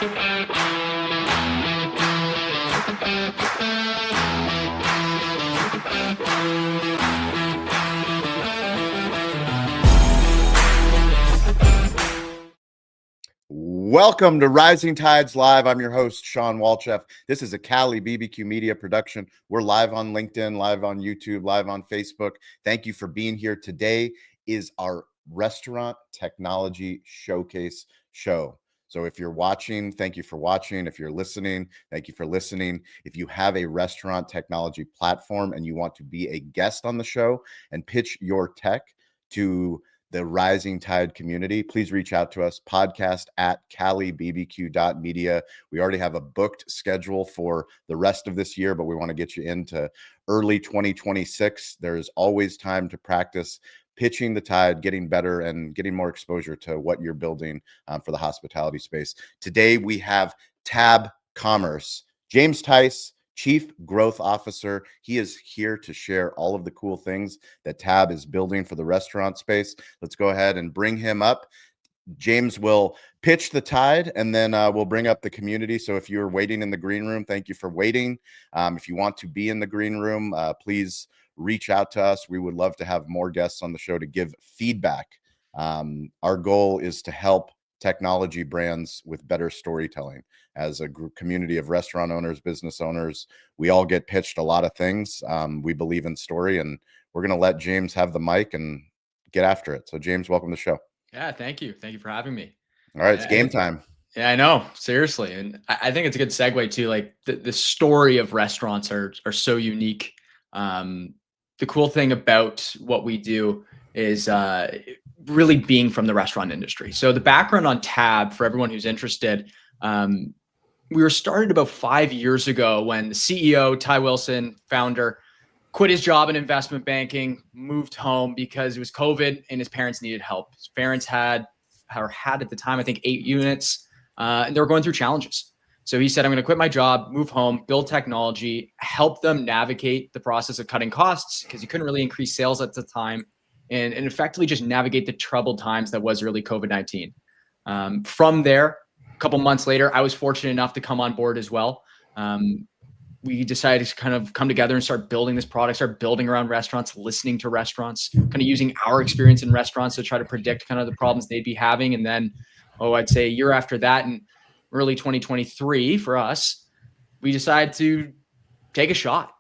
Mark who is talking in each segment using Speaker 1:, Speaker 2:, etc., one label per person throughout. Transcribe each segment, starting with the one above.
Speaker 1: Welcome to Rising Tides Live. I'm your host, Shawn Walchef. This is a Cali BBQ Media production. We're live on LinkedIn, live on YouTube, live on Facebook. Thank you for being here. Today is our Restaurant Technology Showcase show. So if you're watching, thank you for watching. If you're listening, thank you for listening. If you have a restaurant technology platform and you want to be a guest on the show and pitch your tech to the Rising Tide community, please reach out to us, podcast@calibbq.media. We already have a booked schedule for the rest of this year, but we want to get you into early 2026. There's always time to practice pitching the Tide, getting better, and getting more exposure to what you're building for the hospitality space. Today, we have Tab Commerce. James Tice, Chief Growth Officer. He is here to share all of the cool things that Tab is building for the restaurant space. Let's go ahead and bring him up. James will pitch the Tide, and then we'll bring up the community. So if you're waiting in the green room, thank you for waiting. If you want to be in the green room, please reach out to us. We would love to have more guests on the show to give feedback. Our goal is to help technology brands with better storytelling. As a community of restaurant owners, business owners, we all get pitched a lot of things. We believe in story, and we're going to let James have the mic and get after it. So James, welcome to the show.
Speaker 2: Yeah, thank you. Thank you for having me.
Speaker 1: All right, it's game time.
Speaker 2: Yeah, I know. Seriously. And I think it's a good segue too. Like the story of restaurants are so unique. The cool thing about what we do is really being from the restaurant industry. So the background on Tab, for everyone who's interested, we were started about 5 years ago when the CEO, Ty Wilson, founder, quit his job in investment banking, moved home because it was COVID and his parents needed help. His parents had at the time, I think 8 units, and they were going through challenges. So he said, I'm going to quit my job, move home, build technology, help them navigate the process of cutting costs because he couldn't really increase sales at the time, and effectively just navigate the troubled times that was really COVID-19. From there, a couple months later, I was fortunate enough to come on board as well. We decided to kind of come together and start building this product, start building around restaurants, listening to restaurants, kind of using our experience in restaurants to try to predict kind of the problems they'd be having. And then, I'd say a year after that, in early 2023 for us, we decided to take a shot.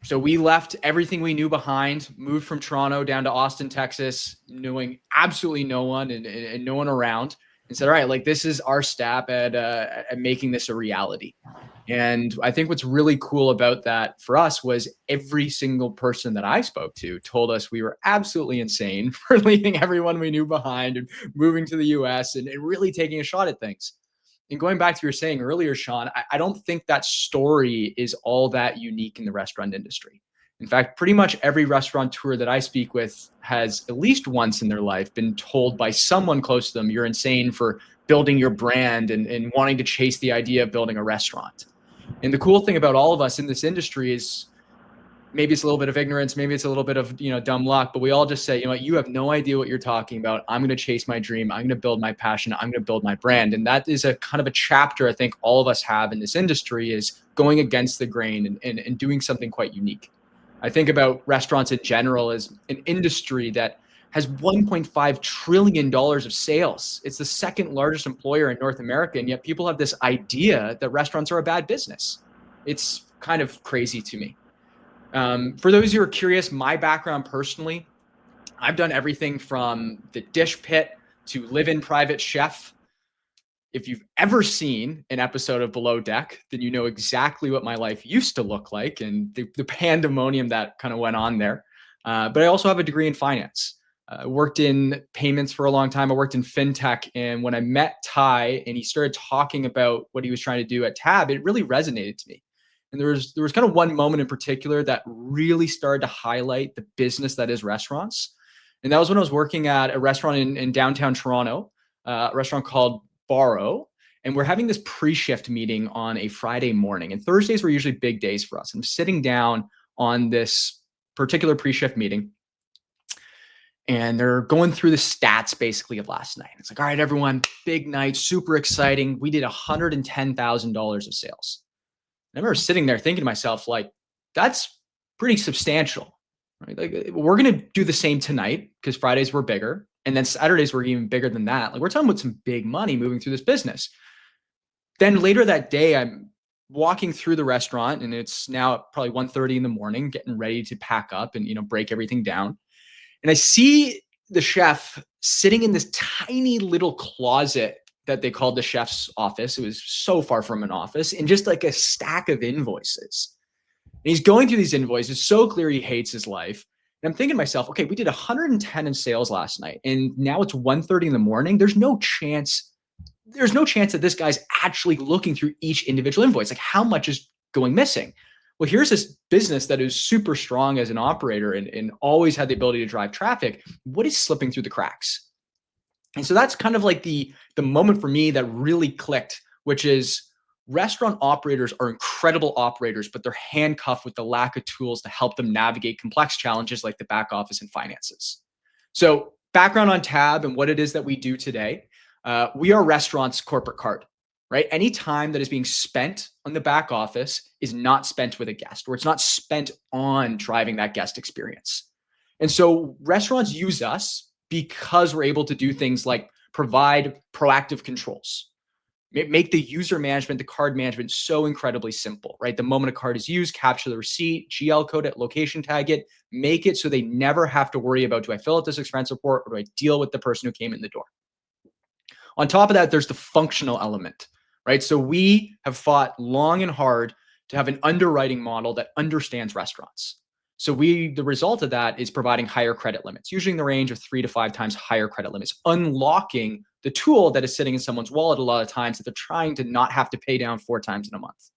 Speaker 2: So we left everything we knew behind, moved from Toronto down to Austin, Texas, knowing absolutely no one and no one around, and said, all right, like this is our stab at making this a reality. And I think what's really cool about that for us was every single person that I spoke to told us we were absolutely insane for leaving everyone we knew behind and moving to the US and really taking a shot at things. And going back to what you were saying earlier, Shawn, I don't think that story is all that unique in the restaurant industry. In fact, pretty much every restaurateur that I speak with has at least once in their life been told by someone close to them, you're insane for building your brand and wanting to chase the idea of building a restaurant. And the cool thing about all of us in this industry is maybe it's a little bit of ignorance, maybe it's a little bit of, dumb luck, but we all just say, you know what, you have no idea what you're talking about. I'm going to chase my dream. I'm going to build my passion. I'm going to build my brand. And that is a kind of a chapter I think all of us have in this industry, is going against the grain and doing something quite unique. I think about restaurants in general as an industry that has $1.5 trillion of sales. It's the second largest employer in North America, and yet people have this idea that restaurants are a bad business. It's kind of crazy to me. For those who are curious, my background personally, I've done everything from the dish pit to live-in private chef. If you've ever seen an episode of Below Deck, then you know exactly what my life used to look like and the pandemonium that kind of went on there. But I also have a degree in finance. I worked in payments for a long time. I worked in fintech. And when I met Ty and he started talking about what he was trying to do at Tab, it really resonated to me. And there was kind of one moment in particular that really started to highlight the business that is restaurants. And that was when I was working at a restaurant in downtown Toronto, a restaurant called Borrow. And we're having this pre-shift meeting on a Friday morning. And Thursdays were usually big days for us. And I'm sitting down on this particular pre-shift meeting. and they're going through the stats basically of last night. It's like, all right, everyone, big night, super exciting. We did $110,000 of sales. I remember sitting there thinking to myself, like, that's pretty substantial, right? Like, we're going to do the same tonight because Fridays were bigger. And then Saturdays were even bigger than that. Like, we're talking about some big money moving through this business. Then later that day, I'm walking through the restaurant and it's now probably 1:30 in the morning, getting ready to pack up and, break everything down. And I see the chef sitting in this tiny little closet that they called the chef's office. It was so far from an office, and just like a stack of invoices. And he's going through these invoices, so clear he hates his life. And I'm thinking to myself, okay, we did 110 in sales last night, and now it's 1:30 in the morning. There's no chance that this guy's actually looking through each individual invoice. Like, how much is going missing? Well, here's this business that is super strong as an operator and always had the ability to drive traffic. What is slipping through the cracks? And so that's kind of like the moment for me that really clicked, which is restaurant operators are incredible operators, but they're handcuffed with the lack of tools to help them navigate complex challenges like the back office and finances. So, background on Tab and what it is that we do today. We are restaurants' corporate card, right? Any time that is being spent on the back office is not spent with a guest, or it's not spent on driving that guest experience. And so restaurants use us because we're able to do things like provide proactive controls, make the user management, the card management so incredibly simple, right? The moment a card is used, capture the receipt, GL code it, location tag it, make it so they never have to worry about, do I fill out this expense report or do I deal with the person who came in the door? On top of that, there's the functional element, right? So we have fought long and hard to have an underwriting model that understands restaurants. So the result of that is providing higher credit limits, usually in the range of 3 to 5 times higher credit limits, unlocking the tool that is sitting in someone's wallet a lot of times that they're trying to not have to pay down 4 times in a month.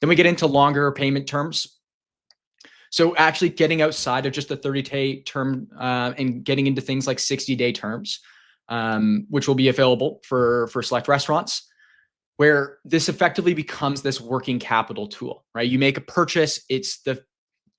Speaker 2: Then we get into longer payment terms. So actually getting outside of just the 30-day term and getting into things like 60-day terms, which will be available for select restaurants, where this effectively becomes this working capital tool, right? You make a purchase, it's the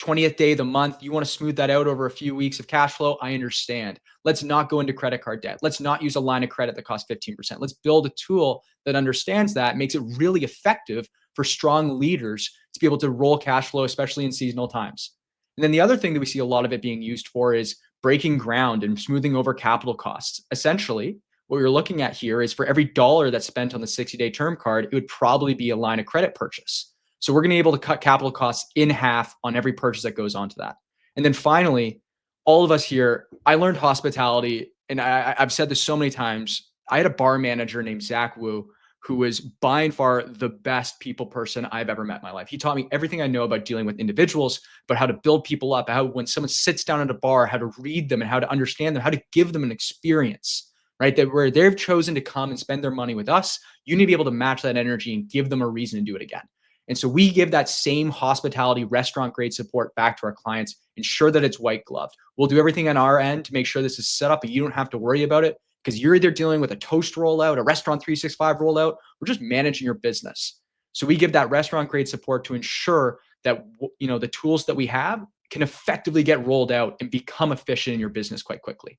Speaker 2: 20th day of the month. You want to smooth that out over a few weeks of cash flow. I understand. Let's not go into credit card debt. Let's not use a line of credit that costs 15%. Let's build a tool that understands that, makes it really effective for strong leaders to be able to roll cash flow, especially in seasonal times. And then the other thing that we see a lot of it being used for is breaking ground and smoothing over capital costs. Essentially, what you're looking at here is for every dollar that's spent on the 60-day term card, it would probably be a line of credit purchase. So we're going to be able to cut capital costs in half on every purchase that goes onto that. And then finally, all of us here, I learned hospitality, and I've said this so many times. I had a bar manager named Zach Wu, who was by and far the best people person I've ever met in my life. He taught me everything I know about dealing with individuals, but how to build people up, how when someone sits down at a bar, how to read them and how to understand them, how to give them an experience, right? That where they've chosen to come and spend their money with us, you need to be able to match that energy and give them a reason to do it again. And so we give that same hospitality, restaurant grade support back to our clients, ensure that it's white gloved. We'll do everything on our end to make sure this is set up and you don't have to worry about it, because you're either dealing with a Toast rollout, a Restaurant 365 rollout, or just managing your business. So we give that restaurant grade support to ensure that the tools that we have can effectively get rolled out and become efficient in your business quite quickly.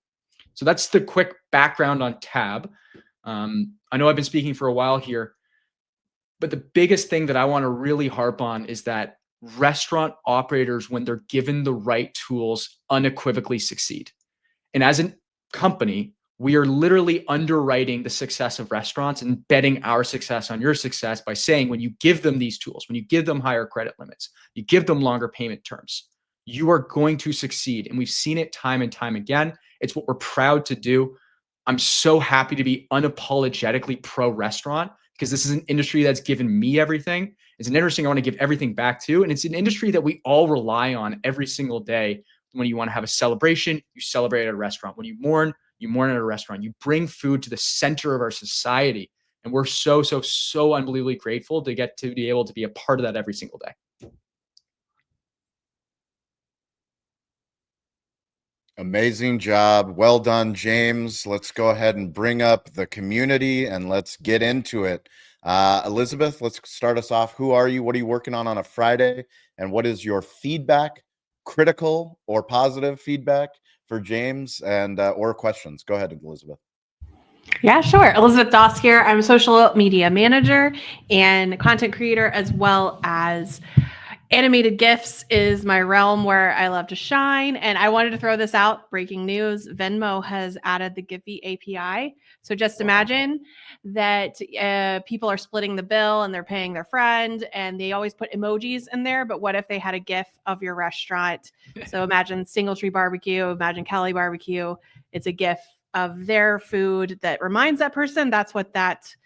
Speaker 2: So that's the quick background on Tab. I know I've been speaking for a while here, but the biggest thing that I want to really harp on is that restaurant operators, when they're given the right tools, unequivocally succeed. And as a company, we are literally underwriting the success of restaurants and betting our success on your success by saying, when you give them these tools, when you give them higher credit limits, you give them longer payment terms, you are going to succeed. And we've seen it time and time again. It's what we're proud to do. I'm so happy to be unapologetically pro restaurant, because this is an industry that's given me everything. It's an industry I want to give everything back to. And it's an industry that we all rely on every single day. When you want to have a celebration, you celebrate at a restaurant. When you mourn at a restaurant. You bring food to the center of our society. And we're so, so, so unbelievably grateful to get to be able to be a part of that every single day.
Speaker 1: Amazing job. Well done, James. Let's go ahead and bring up the community and let's get into it. Elizabeth, let's start us off. Who are you? What are you working on a Friday? And what is your feedback, critical or positive feedback for James and or questions. Go ahead, Elizabeth.
Speaker 3: Yeah, sure. Elizabeth Doss here. I'm a social media manager and content creator, as well as animated GIFs is my realm where I love to shine. And I wanted to throw this out. Breaking news, Venmo has added the Giphy API. So just imagine that people are splitting the bill and they're paying their friend and they always put emojis in there. But what if they had a GIF of your restaurant? So imagine Singletree Barbecue, imagine Cali BBQ. It's a GIF of their food that reminds that person that's what that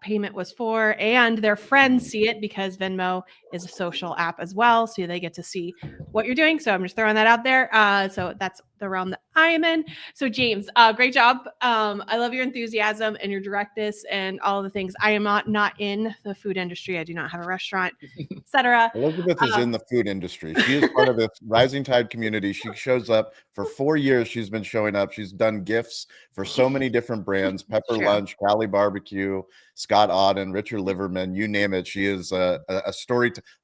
Speaker 3: payment was for, and their friends see it because Venmo is a social app as well, so they get to see what you're doing. So I'm just throwing that out there. So that's the realm that I am in. So James, great job. I love your enthusiasm and your directness and all of the things. I am not in the food industry. I do not have a restaurant, etc.
Speaker 1: Elizabeth is in the food industry. She is part of this Rising Tide community. She shows up for 4 years. She's been showing up. She's done gifts for so many different brands: Pepper Lunch, Cali Barbecue, Scott Auden, Richard Liverman, you name it. She is a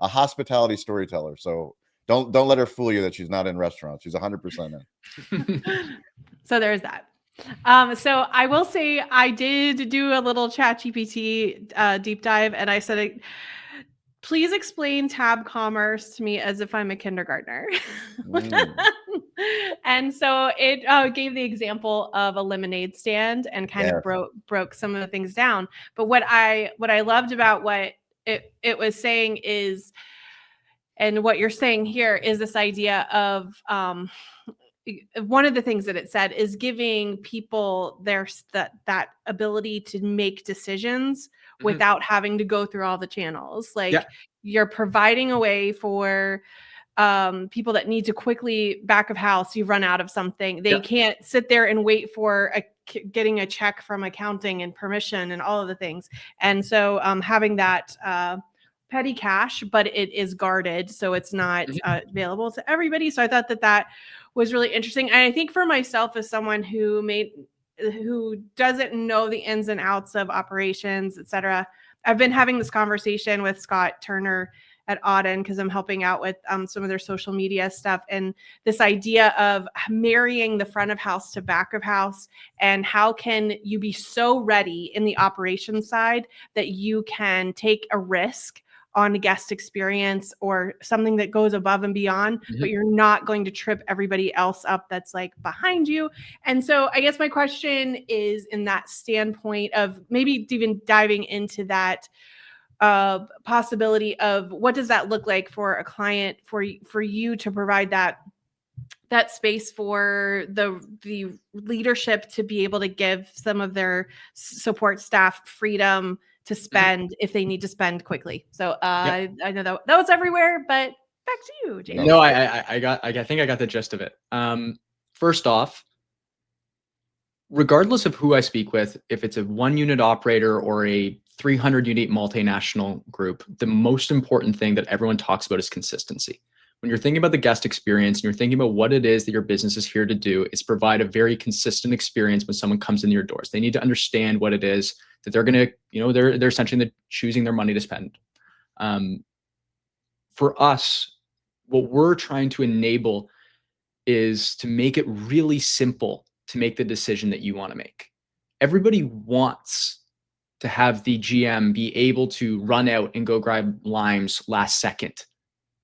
Speaker 1: hospitality storyteller. So don't let her fool you that she's not in restaurants. She's 100% in.
Speaker 3: So there's that. So I will say I did do a little ChatGPT deep dive, and I said, please explain tab commerce to me as if I'm a kindergartner. And so it gave the example of a lemonade stand and kind of broke some of the things down. But what I loved about what it was saying is, and what you're saying here is this idea of one of the things that it said is giving people that ability to make decisions without having to go through all the channels. Like you're providing a way for people that need to quickly back of house, you've run out of something. They can't sit there and wait for getting a check from accounting and permission and all of the things. And so having that petty cash, but it is guarded, so it's not available to everybody. So I thought that was really interesting. And I think for myself, as someone who doesn't know the ins and outs of operations, et cetera, I've been having this conversation with Scott Turner at Auden because I'm helping out with some of their social media stuff, and this idea of marrying the front of house to back of house, and how can you be so ready in the operations side that you can take a risk on the guest experience or something that goes above and beyond, but you're not going to trip everybody else up that's like behind you. And so I guess my question is in that standpoint of maybe even diving into that possibility of what does that look like for a client, for you to provide that space for the leadership to be able to give some of their support staff freedom to spend if they need to spend quickly. So I know that was everywhere, but back to you, James.
Speaker 2: No, I think I got the gist of it. First off, regardless of who I speak with, if it's a 1-unit operator or a 300 unit multinational group, the most important thing that everyone talks about is consistency. When you're thinking about the guest experience and you're thinking about what it is that your business is here to do, it's provide a very consistent experience when someone comes into your doors. They need to understand what it is that they're going to, they're essentially choosing their money to spend. For us, what we're trying to enable is to make it really simple to make the decision that you want to make. Everybody wants to have the GM be able to run out and go grab limes last second,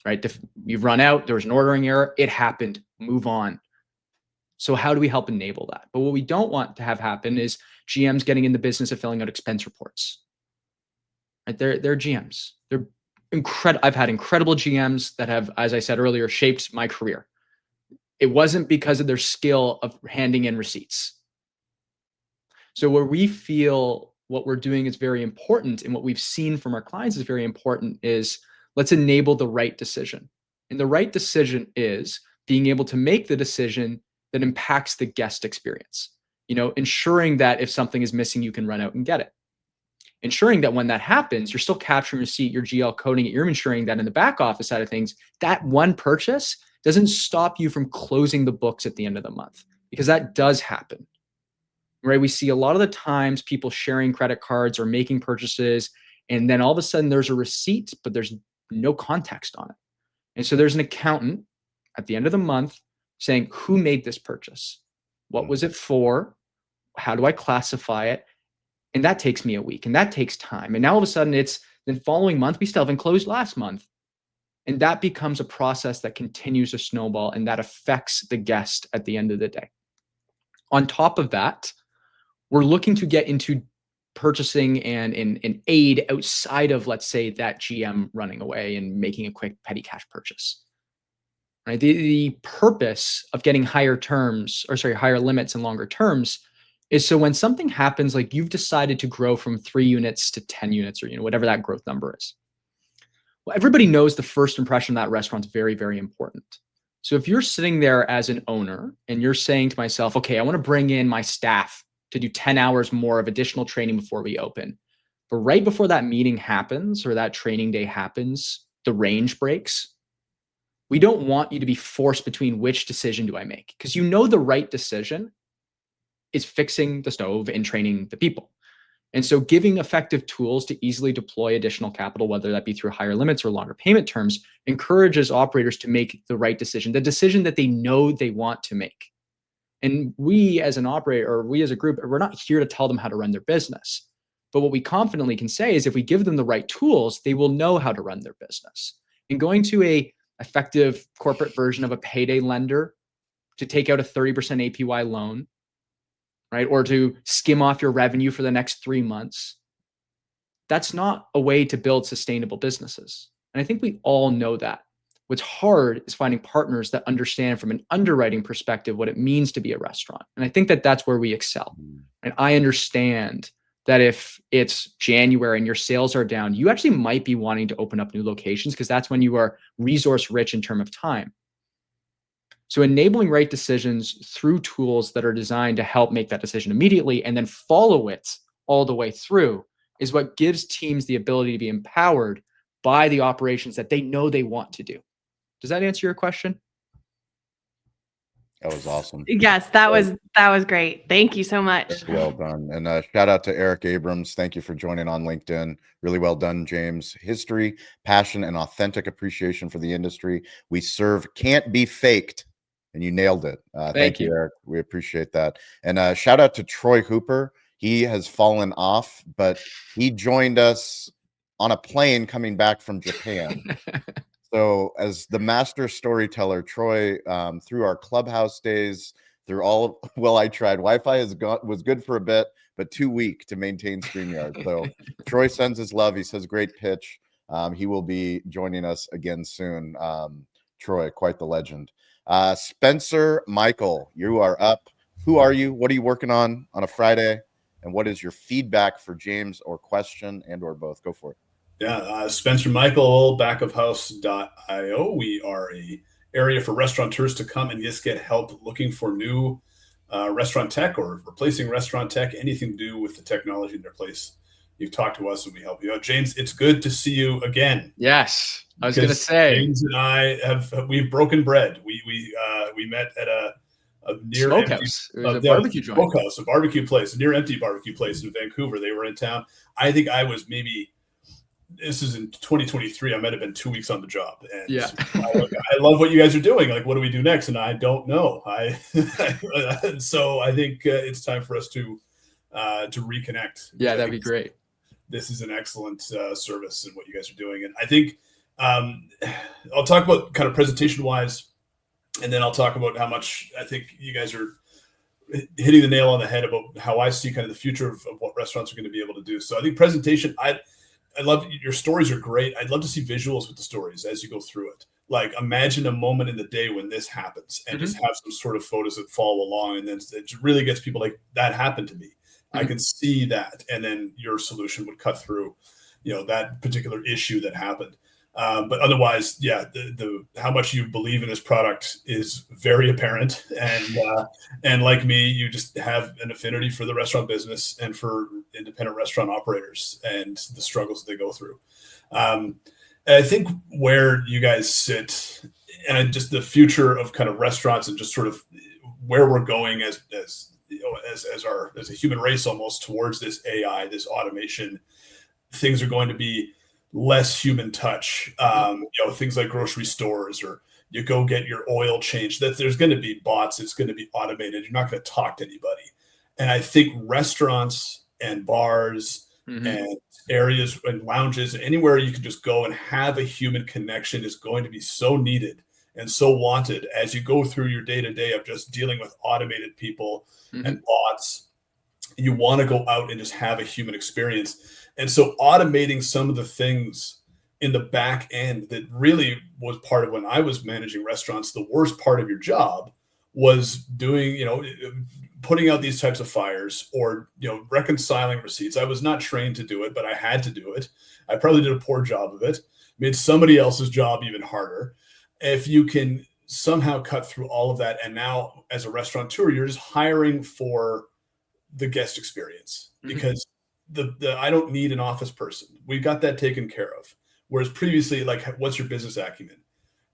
Speaker 2: right? You've run out, there was an ordering error, it happened, move on. So how do we help enable that? But what we don't want to have happen is GMs getting in the business of filling out expense reports. Right? They're GMs. They're incredible. I've had incredible GMs that have, as I said earlier, shaped my career. It wasn't because of their skill of handing in receipts. So where we feel what we're doing is very important and what we've seen from our clients is very important is let's enable the right decision. And the right decision is being able to make the decision that impacts the guest experience. Ensuring that if something is missing, you can run out and get it. Ensuring that when that happens, you're still capturing receipt, you're GL coding it, you're ensuring that in the back office side of things, that one purchase doesn't stop you from closing the books at the end of the month, because that does happen, right? We see a lot of the times people sharing credit cards or making purchases, and then all of a sudden there's a receipt, but there's no context on it. And so there's an accountant at the end of the month saying, who made this purchase? What was it for? How do I classify it? And that takes me a week, and that takes time. And now all of a sudden it's the following month, we still haven't closed last month. And that becomes a process that continues to snowball, and that affects the guest at the end of the day. On top of that, we're looking to get into purchasing and aid outside of, let's say, that GM running away and making a quick petty cash purchase. Right? The purpose of getting higher limits and longer terms is so when something happens, like you've decided to grow from 3 units to 10 units, or whatever that growth number is. Well, everybody knows the first impression of that restaurant's very, very important. So if you're sitting there as an owner and you're saying to myself, okay, I want to bring in my staff to do 10 hours more of additional training before we open. But right before that meeting happens or that training day happens, the range breaks. We don't want you to be forced between which decision do I make, because the right decision is fixing the stove and training the people. And so giving effective tools to easily deploy additional capital, whether that be through higher limits or longer payment terms, encourages operators to make the right decision, the decision that they know they want to make. And we as an operator, or we as a group, we're not here to tell them how to run their business. But what we confidently can say is if we give them the right tools, they will know how to run their business. And going to a effective corporate version of a payday lender to take out a 30% APY loan, right? Or to skim off your revenue for the next 3 months. That's not a way to build sustainable businesses. And I think we all know that. What's hard is finding partners that understand from an underwriting perspective what it means to be a restaurant. And I think that that's where we excel. And I understand that if it's January and your sales are down, you actually might be wanting to open up new locations because that's when you are resource rich in terms of time. So enabling right decisions through tools that are designed to help make that decision immediately and then follow it all the way through is what gives teams the ability to be empowered by the operations that they know they want to do. Does that answer your question?
Speaker 1: That was awesome.
Speaker 3: Yes, that was great. Thank you so much.
Speaker 1: Very well done. And shout out to Eric Abrams. Thank you for joining on LinkedIn. Really well done, James. History, passion, and authentic appreciation for the industry we serve can't be faked. And you nailed it. Thank you, Eric. We appreciate that. And shout out to Troy Hooper. He has fallen off, but he joined us on a plane coming back from Japan. So as the master storyteller, Troy, through our clubhouse days, through all, I tried. Wi-Fi was good for a bit, but too weak to maintain StreamYard. So Troy sends his love. He says, great pitch. He will be joining us again soon. Troy, quite the legend. Spencer Michael, you are up. Who are you? What are you working on a Friday? And what is your feedback for James or question and or both? Go for it.
Speaker 4: Yeah, Spencer Michael, backofhouse.io. We are a area for restaurateurs to come and just get help looking for new restaurant tech or replacing restaurant tech, anything to do with the technology in their place. You've talked to us and we help you out. James, it's good to see you again.
Speaker 2: Yes, I was going to say.
Speaker 4: James and I we've broken bread. We met at a near
Speaker 2: smokehouse. It was a barbecue joint.
Speaker 4: Smokehouse, a barbecue place, a near empty barbecue place in Vancouver. They were in town. I think I was maybe. This is in 2023. I might have been 2 weeks on the job. And
Speaker 2: yeah.
Speaker 4: I love what you guys are doing. Like, what do we do next? And I don't know. So I think it's time for us to reconnect.
Speaker 2: Yeah, that'd be great.
Speaker 4: This is an excellent service and what you guys are doing. And I think I'll talk about kind of presentation wise, and then I'll talk about how much I think you guys are hitting the nail on the head about how I see kind of the future of what restaurants are going to be able to do. So I think presentation, I love your stories are great. I'd love to see visuals with the stories as you go through it. Like imagine a moment in the day when this happens and just have some sort of photos that follow along. And then it really gets people like that happened to me. I can see that. And then your solution would cut through, that particular issue that happened. But otherwise, yeah, the how much you believe in this product is very apparent. And like me, you just have an affinity for the restaurant business and for independent restaurant operators and the struggles that they go through. And I think where you guys sit and just the future of kind of restaurants and just sort of where we're going as a human race almost towards this AI, this automation, things are going to be less human touch. Things like grocery stores or you go get your oil changed. That there's going to be bots. It's going to be automated. You're not going to talk to anybody. And I think restaurants and bars and areas and lounges, anywhere you can just go and have a human connection is going to be so needed and so wanted as you go through your day-to-day of just dealing with automated people and bots. You want to go out and just have a human experience. And so automating some of the things in the back end that really was part of when I was managing restaurants, the worst part of your job was doing, putting out these types of fires or, reconciling receipts. I was not trained to do it, but I had to do it. I probably did a poor job of it, made somebody else's job even harder. If you can somehow cut through all of that, and now as a restaurateur, you're just hiring for the guest experience because the I don't need an office person. We got that taken care of. Whereas previously, like, what's your business acumen?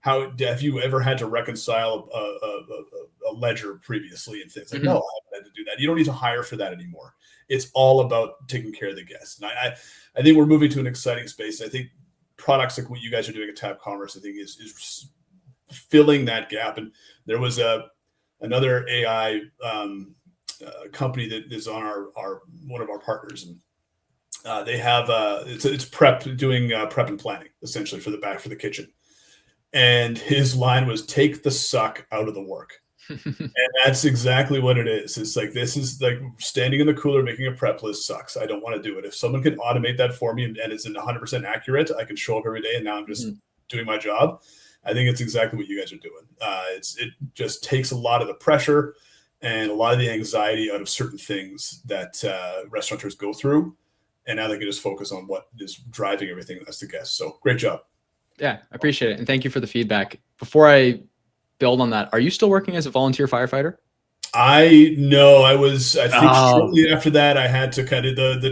Speaker 4: How have you ever had to reconcile a ledger previously and things like, no, I haven't had to do that. You don't need to hire for that anymore. It's all about taking care of the guests. And I think we're moving to an exciting space. I think products like what you guys are doing at Tap Commerce, I think is filling that gap. And there was another AI company that is on our one of our partners, and they have it's prep doing prep and planning essentially for the kitchen. And his line was, take the suck out of the work. And that's exactly what it is. It's like, this is like standing in the cooler, making a prep list sucks. I don't want to do it. If someone can automate that for me and it's 100% accurate, I can show up every day and now I'm just doing my job. I think it's exactly what you guys are doing. It just takes a lot of the pressure and a lot of the anxiety out of certain things that restaurateurs go through. And now they can just focus on what is driving everything. That's the guest. So great job.
Speaker 2: Yeah, I appreciate it. And thank you for the feedback. Before I build on that, are you still working as a volunteer firefighter?
Speaker 4: I think shortly after that, I had to kind of the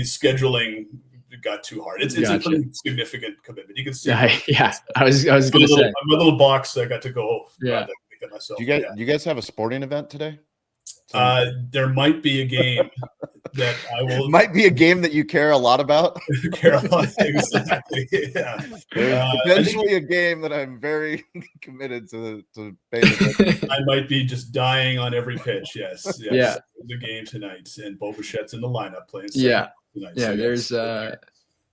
Speaker 4: scheduling got too hard. It's a pretty significant commitment. You can see.
Speaker 2: Yeah. I was going to say
Speaker 4: my little box. I got to go.
Speaker 2: Yeah.
Speaker 4: Myself.
Speaker 1: Do you guys have a sporting event today?
Speaker 4: There might be a game that I will.
Speaker 1: Might be a game that you care a lot about.
Speaker 4: Exactly. Yeah.
Speaker 1: There's potentially a game that I'm very committed to paying attention.
Speaker 4: I might be just dying on every pitch. Yes.
Speaker 2: Yeah.
Speaker 4: The game tonight, and Bo Bichette's in the lineup playing.
Speaker 2: Yeah.
Speaker 4: Tonight.
Speaker 2: Yeah.
Speaker 4: So,
Speaker 2: there's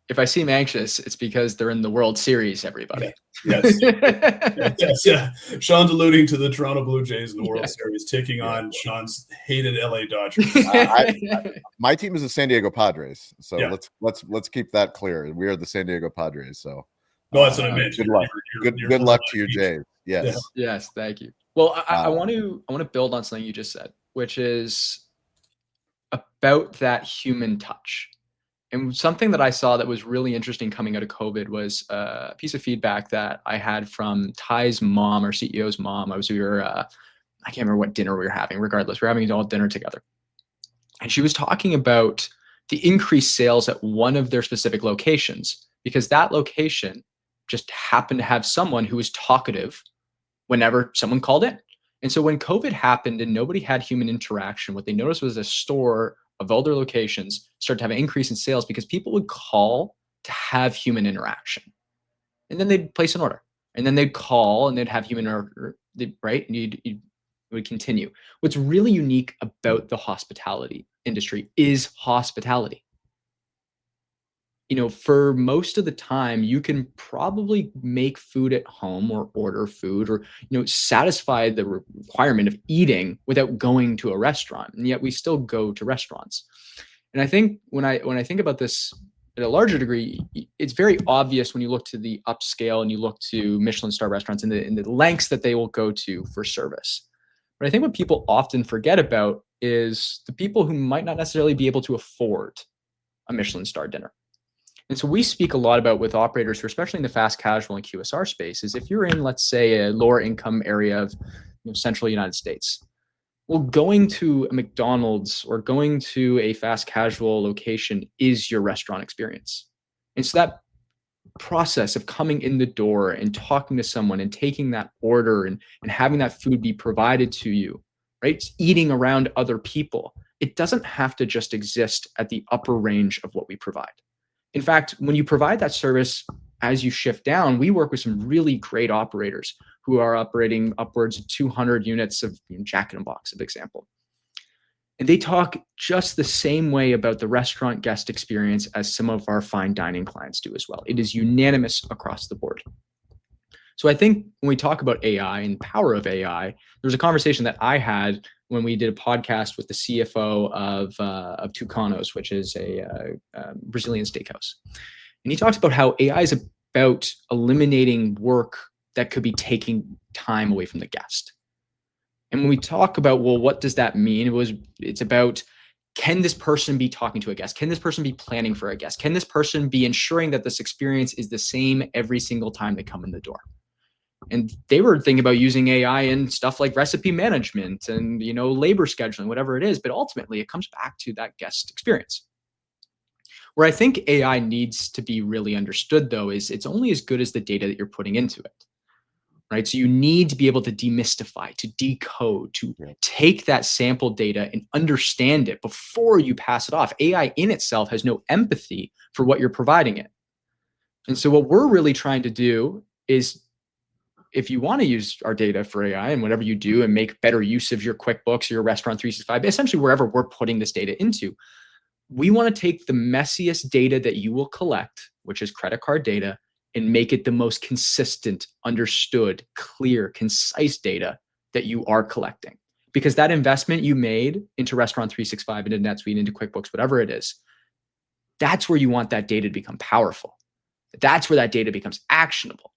Speaker 2: if I seem anxious, it's because they're in the World Series, everybody.
Speaker 4: Yes. Yes. Yeah. Sean's alluding to the Toronto Blue Jays in the World Series, taking on Sean's hated LA Dodgers.
Speaker 1: My team is the San Diego Padres, so let's keep that clear. We are the San Diego Padres. So
Speaker 4: no, that's what I meant.
Speaker 1: Good luck. Good luck to your Jays. Yes.
Speaker 4: Yeah.
Speaker 2: Yes. Thank you. Well, I want to build on something you just said, which is about that human touch. And something that I saw that was really interesting coming out of COVID was a piece of feedback that I had from Tice's mom, our CEO's mom. I can't remember what dinner we were having. Regardless, we were having all dinner together. And she was talking about the increased sales at one of their specific locations because that location just happened to have someone who was talkative whenever someone called in. And so when COVID happened and nobody had human interaction, what they noticed was a store of all their locations started to have an increase in sales because people would call to have human interaction. And then they'd place an order. And then they'd call and they'd have human order, right? And you would continue. What's really unique about the hospitality industry is hospitality. For most of the time, you can probably make food at home or order food or, satisfy the requirement of eating without going to a restaurant. And yet we still go to restaurants. And I think when I think about this at a larger degree, it's very obvious when you look to the upscale and you look to Michelin star restaurants and the lengths that they will go to for service. But I think what people often forget about is the people who might not necessarily be able to afford a Michelin star dinner. And so we speak a lot about with operators who are especially in the fast casual and QSR space is if you're in, let's say, a lower income area of central United States, well, going to a McDonald's or going to a fast casual location is your restaurant experience. And so that process of coming in the door and talking to someone and taking that order and having that food be provided to you, right? Eating around other people, it doesn't have to just exist at the upper range of what we provide. In fact, when you provide that service as you shift down, we work with some really great operators who are operating upwards of 200 units of Jack in a Box, for example. And they talk just the same way about the restaurant guest experience as some of our fine dining clients do as well. It is unanimous across the board. So I think when we talk about AI and the power of AI, there was a conversation that I had when we did a podcast with the CFO of Tucanos, which is a Brazilian steakhouse. And he talks about how AI is about eliminating work that could be taking time away from the guest. And when we talk about, well, what does that mean? It's about, can this person be talking to a guest? Can this person be planning for a guest? Can this person be ensuring that this experience is the same every single time they come in the door? And they were thinking about using AI in stuff like recipe management and, labor scheduling, whatever it is. But ultimately, it comes back to that guest experience. Where I think AI needs to be really understood, though, is it's only as good as the data that you're putting into it. Right? So you need to be able to demystify, to decode, to take that sample data and understand it before you pass it off. AI in itself has no empathy for what you're providing it. And so what we're really trying to do is, if you want to use our data for AI and whatever you do and make better use of your QuickBooks or your Restaurant 365, essentially wherever we're putting this data into, we want to take the messiest data that you will collect, which is credit card data, and make it the most consistent, understood, clear, concise data that you are collecting. Because that investment you made into Restaurant 365, into NetSuite, into QuickBooks, whatever it is, that's where you want that data to become powerful. That's where that data becomes actionable,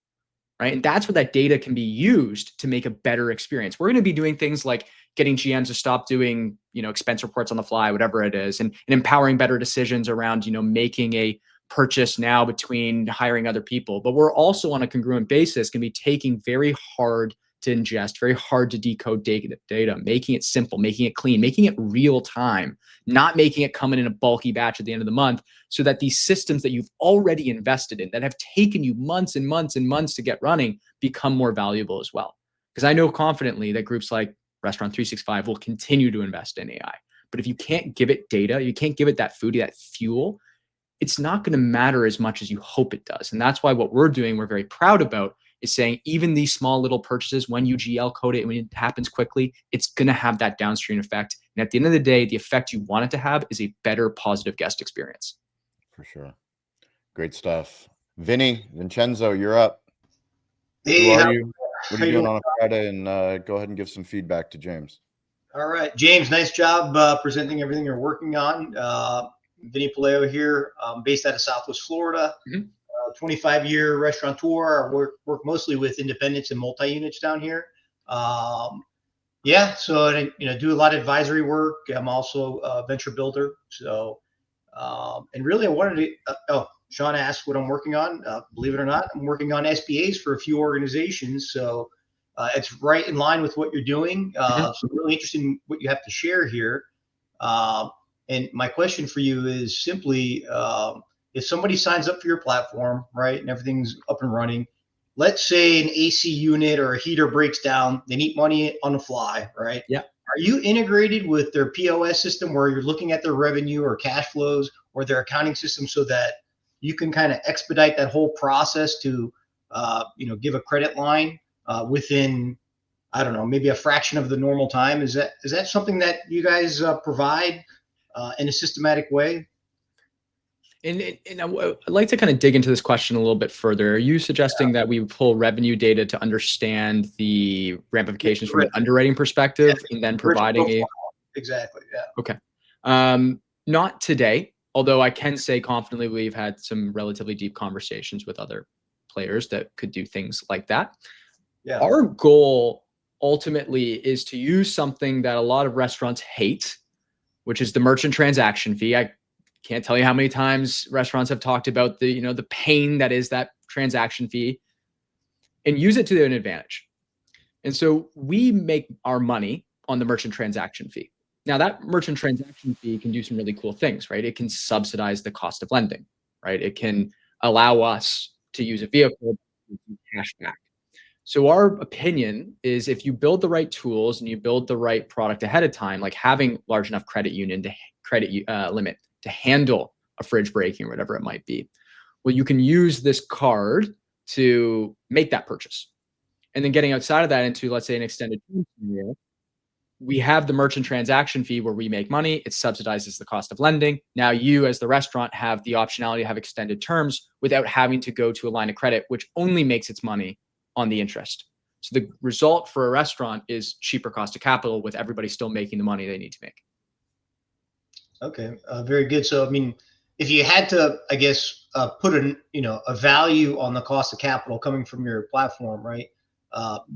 Speaker 2: right? And that's where that data can be used to make a better experience. We're going to be doing things like getting GMs to stop doing, expense reports on the fly, whatever it is, and empowering better decisions around, making a purchase now between hiring other people. But we're also on a congruent basis going to be taking very hard to ingest, very hard to decode data, making it simple, making it clean, making it real time, not making it come in a bulky batch at the end of the month, so that these systems that you've already invested in, that have taken you months and months and months to get running, become more valuable as well. Because I know confidently that groups like Restaurant 365 will continue to invest in AI. But if you can't give it data, you can't give it that food, that fuel, it's not going to matter as much as you hope it does. And that's why what we're doing, we're very proud about, is saying even these small little purchases, when you GL code it, when it happens quickly, it's going to have that downstream effect. And at the end of the day, the effect you want it to have is a better, positive guest experience.
Speaker 1: For sure. Great stuff. Vincenzo, you're up.
Speaker 5: Hey,
Speaker 1: who are you? What are you doing on a Friday? And go ahead and give some feedback to James.
Speaker 5: All right, James, nice job presenting everything you're working on. Vinny Paleo here, based out of Southwest Florida. 25-year restaurateur. I work mostly with independents and multi-units down here. So I do a lot of advisory work. I'm also a venture builder. So, and really I wanted to, Shawn asked what I'm working on. Believe it or not, I'm working on SBAs for a few organizations. So it's right in line with what you're doing. So really interested in what you have to share here. And my question for you is simply, if somebody signs up for your platform, right, and everything's up and running, let's say an AC unit or a heater breaks down, they need money on the fly, right?
Speaker 2: Yeah.
Speaker 5: Are you integrated with their POS system where you're looking at their revenue or cash flows or their accounting system so that you can kind of expedite that whole process to, give a credit line within, I don't know, maybe a fraction of the normal time? Is that something that you guys provide in a systematic way?
Speaker 2: And I'd like to kind of dig into this question a little bit further. Are you suggesting that we pull revenue data to understand the ramifications from an underwriting perspective and then providing
Speaker 5: Exactly. Yeah.
Speaker 2: Okay. Not today, although I can say confidently we've had some relatively deep conversations with other players that could do things like that.
Speaker 5: Yeah.
Speaker 2: Our goal ultimately is to use something that a lot of restaurants hate, which is the merchant transaction fee. I can't tell you how many times restaurants have talked about the pain that is that transaction fee, and use it to their advantage. And so we make our money on the merchant transaction fee. Now that merchant transaction fee can do some really cool things, right? It can subsidize the cost of lending, right? It can allow us to use a vehicle to cash back. So our opinion is, if you build the right tools and you build the right product ahead of time, like having large enough credit limit to handle a fridge breaking or whatever it might be, Well, you can use this card to make that purchase. And then getting outside of that into, let's say, an extended term scenario, we have the merchant transaction fee where we make money. It subsidizes the cost of lending. Now you as the restaurant have the optionality to have extended terms without having to go to a line of credit, which only makes its money on the interest. So the result for a restaurant is cheaper cost of capital with everybody still making the money they need to make.
Speaker 5: Okay, very good. So, I mean, if you had to, I guess, put a value on the cost of capital coming from your platform, right?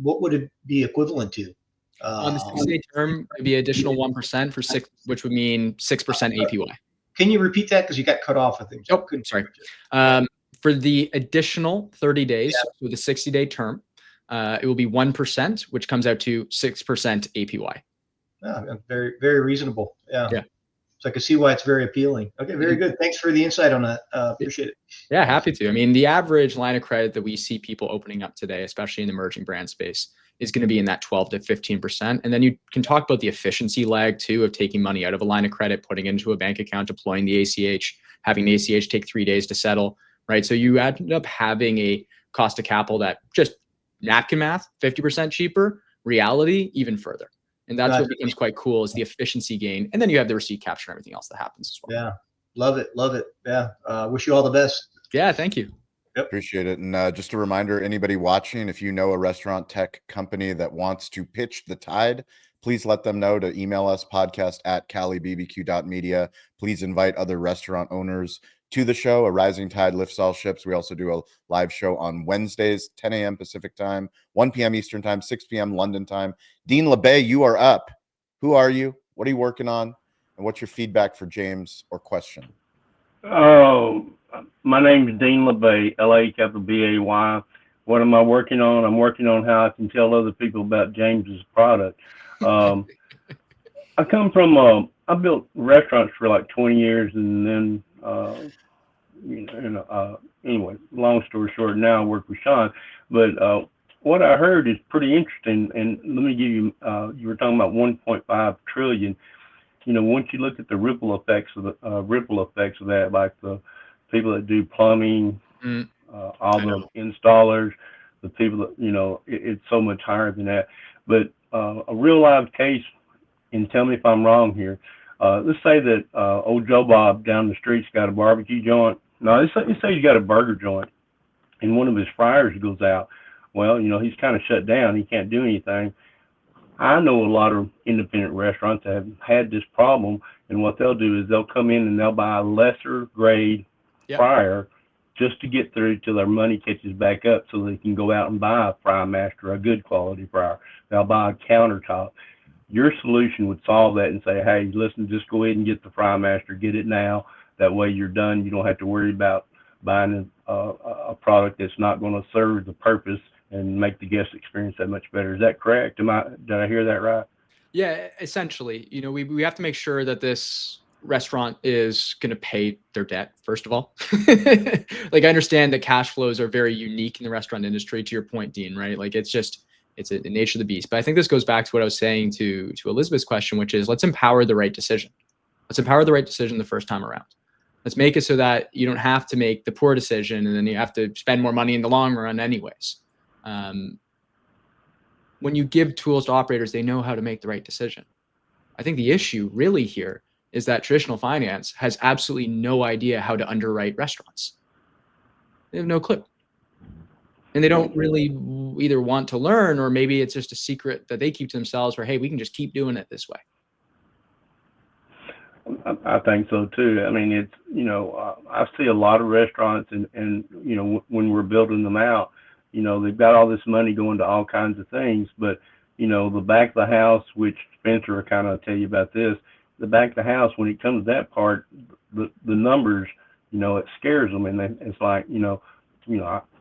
Speaker 5: What would it be equivalent to?
Speaker 2: On the 60-day term, it'd be additional 1% for 6, which would mean 6% APY.
Speaker 5: Can you repeat that? Because you got cut off, I think.
Speaker 2: Oh, sorry. For the additional 30 days, so the 60-day term, it will be 1%, which comes out to 6% APY.
Speaker 5: Yeah, very, very reasonable. Yeah.
Speaker 2: Yeah.
Speaker 5: So I can see why it's very appealing. Okay, very good. Thanks for the insight on that. Appreciate it.
Speaker 2: Yeah, happy to. I mean, the average line of credit that we see people opening up today, especially in the emerging brand space, is going to be in that 12 to 15%. And then you can talk about the efficiency lag too of taking money out of a line of credit, putting it into a bank account, deploying the ACH, having the ACH take 3 days to settle, right? So you end up having a cost of capital that just napkin math, 50% cheaper, reality even further. And that's what becomes quite cool is the efficiency gain. And then you have the receipt capture and everything else that happens as well.
Speaker 5: Yeah. Love it. Love it. Yeah. Wish you all the best.
Speaker 2: Yeah. Thank you.
Speaker 5: Yep.
Speaker 1: Appreciate it. And just a reminder, anybody watching, if you know a restaurant tech company that wants to pitch the Tide, please let them know to email us podcast@calibbq.media. Please invite other restaurant owners to the show. A rising tide lifts all ships. We also do a live show on Wednesdays, 10 a.m. Pacific time, 1 p.m. Eastern time, 6 p.m. London time. Dean LeBay, you are up. Who are you? What are you working on? And what's your feedback for James or question?
Speaker 6: Oh, my name is Dean LeBay, LA-BAY. What am I working on? I'm working on how I can tell other people about James's product. I come from, I built restaurants for like 20 years and then, anyway, long story short, now I work with Shawn. But what I heard is pretty interesting. And let me give you, you were talking about 1.5 trillion. Once you look at the ripple effects of that, like the people that do plumbing, all the installers, the people that, it's so much higher than that. But a real live case, and tell me if I'm wrong here. Let's say that old Joe Bob down the street's got a barbecue joint. No, let's say he's got a burger joint, and one of his fryers goes out. Well, he's kind of shut down. He can't do anything. I know a lot of independent restaurants that have had this problem, and what they'll do is they'll come in and they'll buy a lesser grade fryer just to get through till their money catches back up so they can go out and buy a Fry Master, a good quality fryer. They'll buy a countertop. Your solution would solve that and say, hey, listen, just go ahead and get the Fry Master, get it now. That way you're done. You don't have to worry about buying a product that's not going to serve the purpose and make the guest experience that much better. Is that correct? Did I hear that right?
Speaker 2: Yeah, essentially, we have to make sure that this restaurant is going to pay their debt, first of all. Like, I understand that cash flows are very unique in the restaurant industry, to your point, Dean, right? Like, it's a nature of the beast. But I think this goes back to what I was saying to Elizabeth's question, which is let's empower the right decision. Let's empower the right decision the first time around. Let's make it so that you don't have to make the poor decision and then you have to spend more money in the long run anyways. When you give tools to operators, they know how to make the right decision. I think the issue really here is that traditional finance has absolutely no idea how to underwrite restaurants. They have no clue. And they don't really either want to learn, or maybe it's just a secret that they keep to themselves where, hey, we can just keep doing it this way.
Speaker 6: I think so too. I mean, it's, I see a lot of restaurants and when we're building them out, they've got all this money going to all kinds of things, but, the back of the house, which Spencer will kind of tell you about this, the back of the house, when it comes to that part, the numbers, it scares them. And it's like, I don't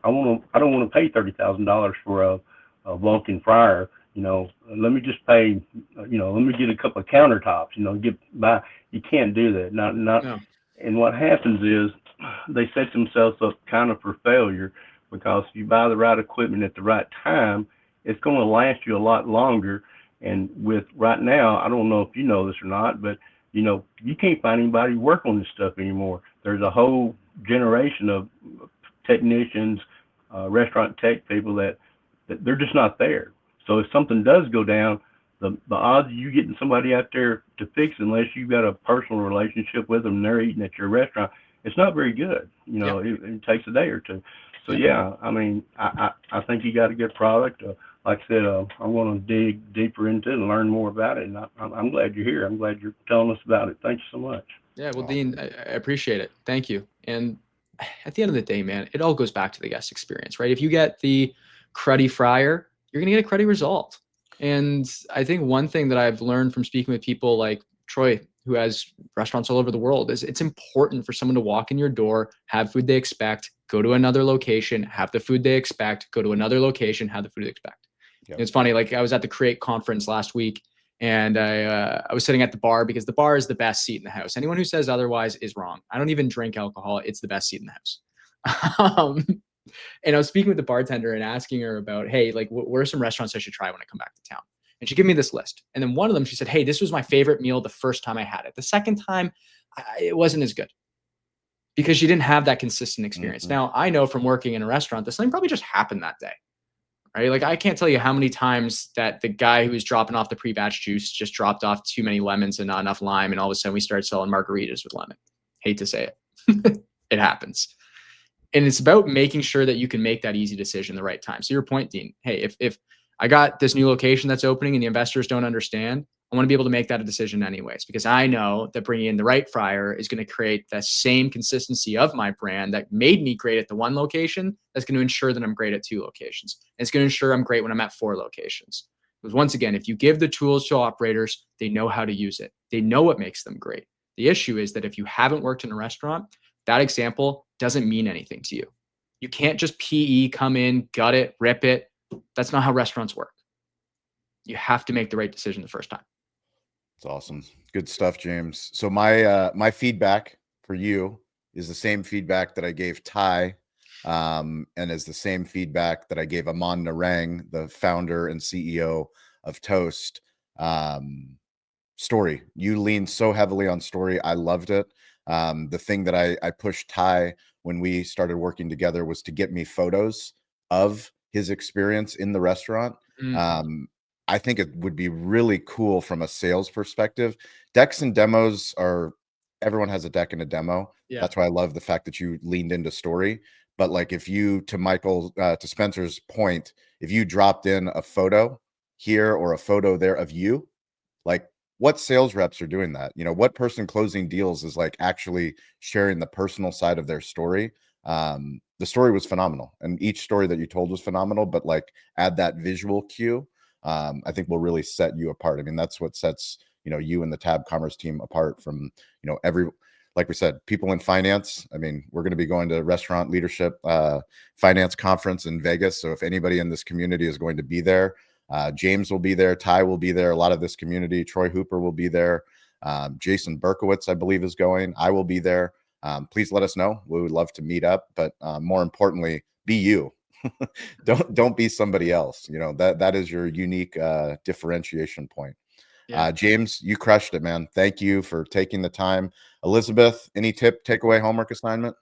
Speaker 6: want to pay $30,000 for a Vulcan fryer. Let me just pay, let me get a couple of countertops, you can't do that. No. And what happens is they set themselves up kind of for failure, because if you buy the right equipment at the right time, it's going to last you a lot longer. And with right now, I don't know if you know this or not, but you can't find anybody to work on this stuff anymore. there's a whole generation of technicians, restaurant tech people that they're just not there. So if something does go down, the odds of you getting somebody out there to fix it, unless you've got a personal relationship with them and they're eating at your restaurant, it's not very good. You know, it takes a day or two. So yeah, I mean, I think you got a good product. Like I said, I want to dig deeper into it and learn more about it. And I'm glad you're here. I'm glad you're telling us about it. Thank you so much.
Speaker 2: Yeah, well, Dean, I appreciate it. Thank you. And at the end of the day, man, it all goes back to the guest experience, right? If you get the cruddy fryer, you're going to get a cruddy result. And I think one thing that I've learned from speaking with people like Troy, who has restaurants all over the world, is it's important for someone to walk in your door, have food they expect, go to another location, have the food they expect, go to another location, have the food they expect. Yep. It's funny, like I was at the Create conference last week, and I was sitting at the bar because the bar is the best seat in the house. Anyone who says otherwise is wrong. I don't even drink alcohol. It's the best seat in the house. And I was speaking with the bartender and asking her about, hey, like, what are some restaurants I should try when I come back to town? And she gave me this list. And then one of them, she said, hey, this was my favorite meal the first time I had it. The second time, it wasn't as good because she didn't have that consistent experience. Mm-hmm. Now, I know from working in a restaurant that something probably just happened that day, right? Like, I can't tell you how many times that the guy who was dropping off the pre-batch juice just dropped off too many lemons and not enough lime. And all of a sudden we started selling margaritas with lemon. Hate to say it. It happens. And it's about making sure that you can make that easy decision the right time. So your point, Dean, hey, if I got this new location that's opening and the investors don't understand, I want to be able to make that a decision anyways, because I know that bringing in the right fryer is going to create the same consistency of my brand that made me great at the one location. That's going to ensure that I'm great at 2 locations. And it's going to ensure I'm great when I'm at 4 locations. Because once again, if you give the tools to operators, they know how to use it. They know what makes them great. The issue is that if you haven't worked in a restaurant, that example doesn't mean anything to you. You can't just PE, come in, gut it, rip it. That's not how restaurants work. You have to make the right decision the first time.
Speaker 1: It's awesome. Good stuff, James. So my feedback for you is the same feedback that I gave Ty, and is the same feedback that I gave Aman Narang, the founder and CEO of Toast. Story. You leaned so heavily on story. I loved it. The thing that I pushed Ty when we started working together was to get me photos of his experience in the restaurant. I think it would be really cool from a sales perspective. Decks and demos everyone has a deck and a demo. Yeah. That's why I love the fact that you leaned into story. But like if you, to Spencer's point, if you dropped in a photo here or a photo there of you, like, what sales reps are doing that? You know, what person closing deals is like actually sharing the personal side of their story? The story was phenomenal, and each story that you told was phenomenal, but like add that visual cue. I think will really set you apart. I mean, that's what sets, you know, you and the Tab Commerce team apart from, you know, like we said, people in finance. I mean, we're going to be going to restaurant leadership finance conference in Vegas. So if anybody in this community is going to be there, James will be there. Ty will be there. A lot of this community. Troy Hooper will be there. Jason Berkowitz, I believe, is going. I will be there. Please let us know. We would love to meet up. But more importantly, be you. Don't be somebody else. You know, that is your unique differentiation point. Yeah. James, you crushed it, man. Thank you for taking the time. Elizabeth, any takeaway, homework assignment?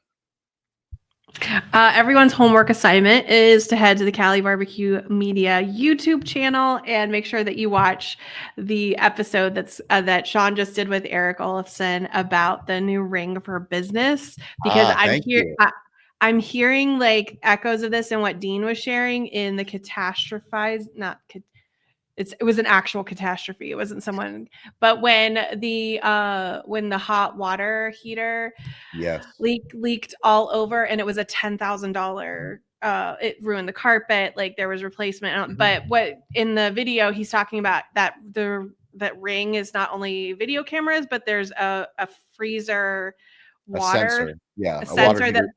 Speaker 3: Everyone's homework assignment is to head to the Cali BBQ Media YouTube channel and make sure that you watch the episode that Shawn just did with Eric Olafson about the new ring for business, because I'm hearing like echoes of this and what Dean was sharing in the it was an actual catastrophe. It wasn't someone, but when the hot water heater leaked all over, and it was a $10,000. It ruined the carpet. Like there was replacement. Mm-hmm. But what in the video he's talking about that ring is not only video cameras, but there's a freezer. Water,
Speaker 1: a sensor. Yeah,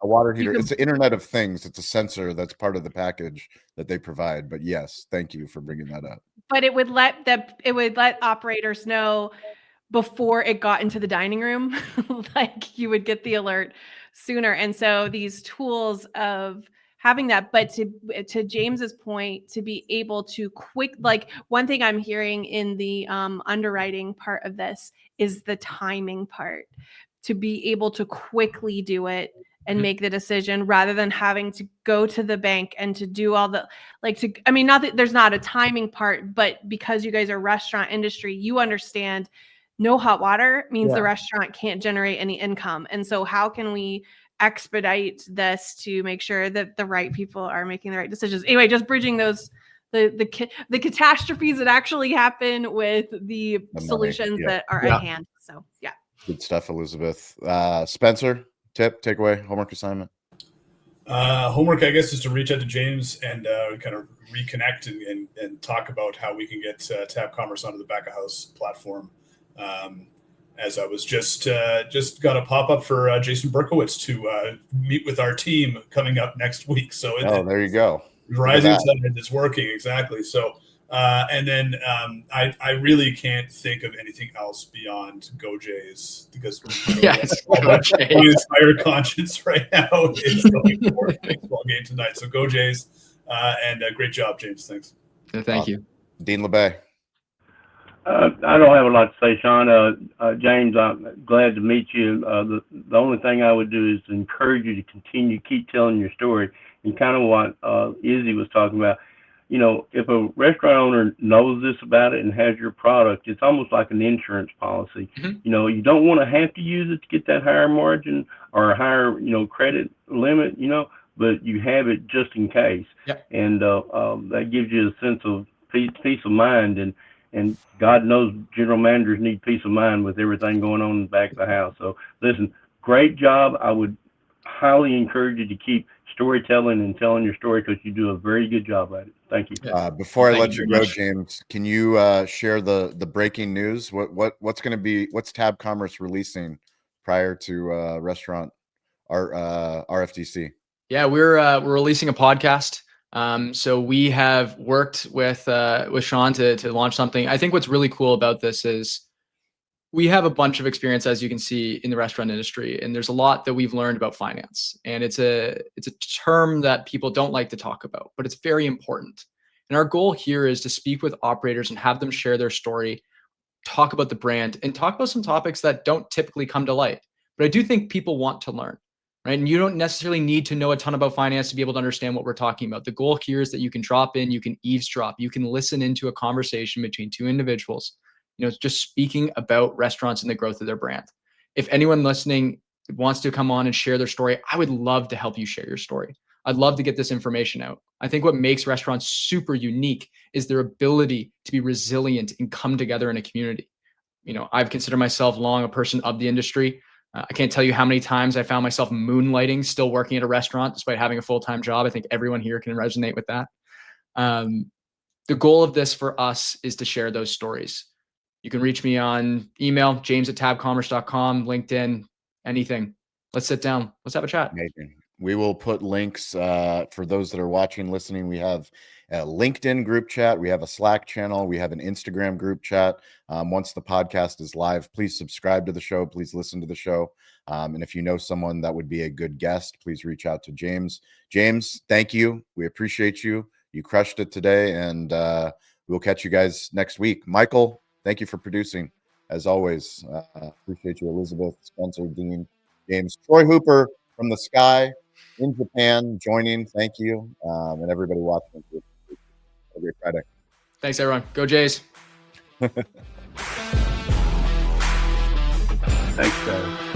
Speaker 1: a water heater. It's the Internet of Things. It's a sensor that's part of the package that they provide. But yes, thank you for bringing that up.
Speaker 3: But it would let operators know before it got into the dining room. Like you would get the alert sooner. And so these tools of having that, but to James's point, to be able to like one thing I'm hearing in the underwriting part of this is the timing part. to be able to quickly do it and make the decision rather than having to go to the bank and to do all the not that there's not a timing part, but because you guys are restaurant industry, you understand no hot water means the restaurant can't generate any income. And so how can we expedite this to make sure that the right people are making the right decisions? Anyway, just bridging those the catastrophes that actually happen with the solutions that are at hand. So yeah.
Speaker 1: Good stuff, Elizabeth. Spencer, takeaway, homework assignment.
Speaker 4: Homework, I guess, is to reach out to James and kind of reconnect and talk about how we can get Tab Commerce onto the back of house platform. As I was just got a pop up for Jason Berkowitz to meet with our team coming up next week. So
Speaker 1: there you go.
Speaker 4: Rising Tide is working, exactly. So and then I really can't think of anything else beyond Go Jays, because my entire conscience right now is going for the baseball game tonight. So Go Jays, and great job, James. Thanks.
Speaker 2: Thank you,
Speaker 1: Dean LeBay.
Speaker 6: I don't have a lot to say, Shawn. James, I'm glad to meet you. The only thing I would do is encourage you to keep telling your story, and kind of what Izzy was talking about. You know, if a restaurant owner knows this about it and has your product, it's almost like an insurance policy. You know, you don't want to have to use it to get that higher margin or a higher, credit limit, but you have it just in case. And that gives you a sense of peace of mind. And God knows general managers need peace of mind with everything going on in the back of the house. So listen, great job. I would highly encourage you to keep storytelling and telling your story, because you do a very good job at it. Thank you.
Speaker 1: Before I let you go, James, can you share the breaking news? What's Tab Commerce releasing prior to restaurant RFDC?
Speaker 2: Yeah, we're releasing a podcast. So we have worked with Shawn to launch something. I think what's really cool about this is we have a bunch of experience, as you can see, in the restaurant industry, and there's a lot that we've learned about finance. And it's a term that people don't like to talk about, but it's very important. And our goal here is to speak with operators and have them share their story, talk about the brand, and talk about some topics that don't typically come to light. But I do think people want to learn, right? And you don't necessarily need to know a ton about finance to be able to understand what we're talking about. The goal here is that you can drop in, you can eavesdrop, you can listen into a conversation between two individuals, just speaking about restaurants and the growth of their brand. If anyone listening wants to come on and share their story, I would love to help you share your story. I'd love to get this information out. I think what makes restaurants super unique is their ability to be resilient and come together in a community. I've considered myself long a person of the industry. I can't tell you how many times I found myself moonlighting, still working at a restaurant despite having a full-time job. I think everyone here can resonate with that. The goal of this for us is to share those stories. You can reach me on email, james@tabcommerce.com, LinkedIn, anything. Let's sit down. Let's have a chat.
Speaker 1: Amazing. We will put links for those that are watching, listening. We have a LinkedIn group chat. We have a Slack channel. We have an Instagram group chat. Once the podcast is live, please subscribe to the show. Please listen to the show. And if you know someone that would be a good guest, please reach out to James. James, thank you. We appreciate you. You crushed it today, and we'll catch you guys next week. Michael, thank you for producing, as always. Appreciate you, Elizabeth, Spencer, Dean, James, Troy Hooper from the sky in Japan joining. Thank you, and everybody watching. Have a great Friday.
Speaker 2: Thanks, everyone. Go Jays.
Speaker 6: Thanks, guys.